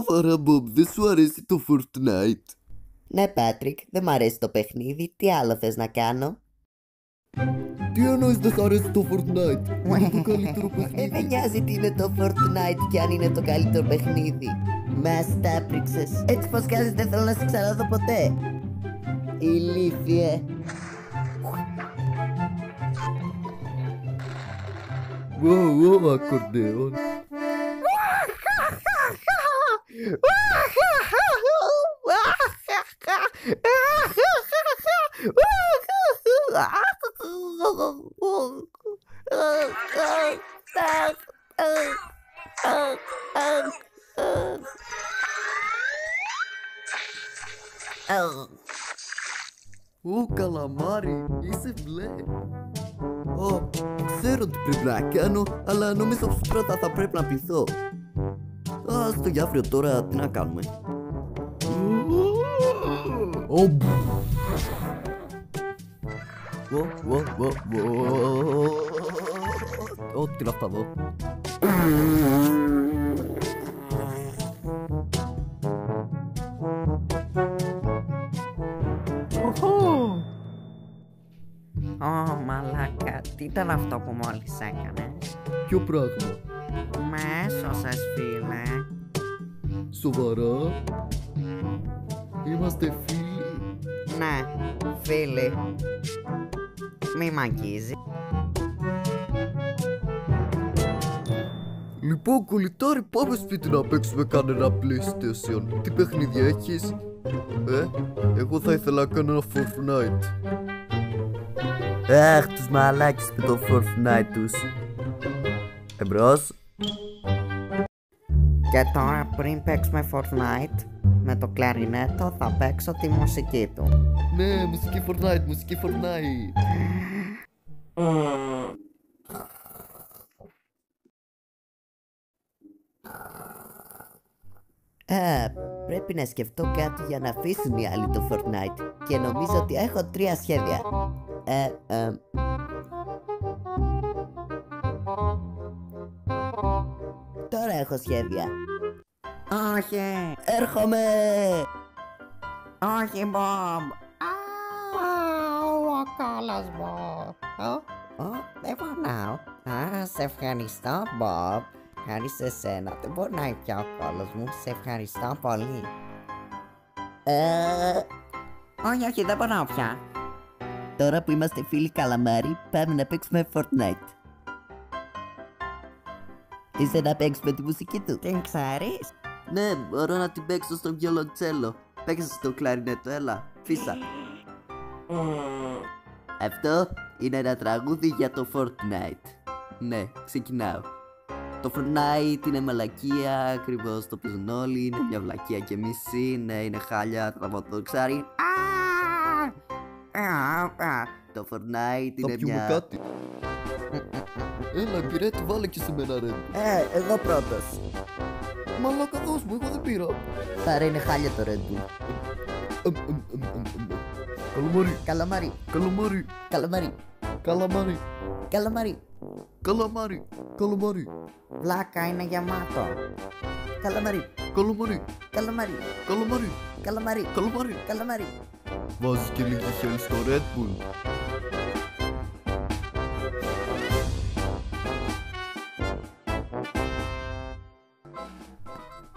Σοβαρά, Μπομπ, δεν σου αρέσει το Fortnite? Ναι, Πάτρικ, δεν μ' αρέσει το παιχνίδι. Τι άλλο θες να κάνω? Τι εννοείς δεν σ' αρέσει το Fortnite? Είναι το καλύτερο Δεν παιχνίδι. νοιάζει τι είναι το Fortnite και αν είναι το καλύτερο παιχνίδι. Μας τα έπριξες. Έτσι πως κάνεις δεν θέλω να σε ξαναδώ ποτέ. Ηλίθιε. Wow, ακορντεόν. Ω, καλαμάρι, είσαι μπλε. Ω, ξέρω τι πρέπει να κάνω, αλλά νομίζω πως πρώτα θα πρέπει να πληθώ. Ας το για αύριο τώρα, τι να κάνουμε? Ω, τι είναι αυτά εδώ? Ω, μαλάκα, τι ήταν αυτό που μόλις έκανες? Ποιο πράγμα? Με έσωσες, φίλε. Σοβαρά? Είμαστε φίλοι? Ναι, φίλε. Μη μ' αγγίζει. Λοιπόν, κολλητάρι, πάμε σπίτι να παίξουμε κανένα PlayStation. Τι παιχνίδια έχεις? Εγώ θα ήθελα να κάνω ένα Fortnite. Αχ, τους μαλάκες με το Fortnite τους. Εμπρός. Και τώρα πριν παίξουμε Fortnite, με το κλαρινέτο θα παίξω τη μουσική του. Ναι, μουσική Fortnite, μουσική Fortnite. Πρέπει να σκεφτώ κάτι για να αφήσουν οι άλλοι το Fortnite. Και νομίζω ότι έχω 3 σχέδια. Τώρα έχω σχέδια. Όχι, Έρχομαι! όχι, Μπομπ. Ο κόλλος μου. Δεν πονάω. Σε ευχαριστώ, Μπομπ. Χάρη σε σένα δεν πονάει πια ο κόλλος μου. Σε ευχαριστώ πολύ. Όχι, δεν πονάω πια. Τώρα που είμαστε φίλοι καλαμάρι, πάμε να παίξουμε Fortnite. Είσαι να παίξουμε τη μουσική του? Την ξέρεις? Ναι, μπορώ να την παίξω στο βιολοντσέλο. Παίξε στο κλαρινέτο, έλα, φύσα. Αυτό είναι ένα τραγούδι για το Fortnite. Ναι, ξεκινάω. Το Fortnite είναι μαλακία, ακριβώς το παίζουν όλοι, είναι μια βλακία και μισή, ναι, είναι χάλια, τραβώ το ξάρι. Το Fortnite Θα είναι πιούμε μια... κάτι. Έλα, πειρέτη, βάλε και σε μένα, ρε. Εγώ πρώτος. Μαλάκα, δώσ' μου, εγώ δεν πήρα. Παρά είναι χάλια το Red Bull. Καλαμάρι, Καλαμάρι, καλαμάρι, καλαμάρι, καλαμάρι, καλαμάρι, καλαμάρι, καλαμάρι, Βλάκα είναι γεμάτο. καλαμάρι, καλαμάρι, καλαμάρι, καλαμάρι, καλαμάρι, καλαμάρι. καλαμάρι. Βάζεις και λίγη χέλη στο Red Bull.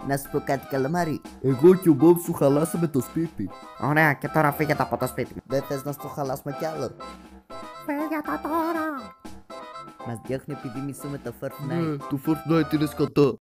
Να σου πω κάτι καλαμάρι. Εγώ και ο Μπομπ σου χαλάσαμε το σπίτι. Ωραία, και τώρα φύγετε από το σπίτι μου. Δεν θες να στο χαλάσουμε κι άλλο? Φύγετε τώρα. Μας διώχνει επειδή μισούμε το Ναι, Fortnite. το Fortnite είναι σκατά.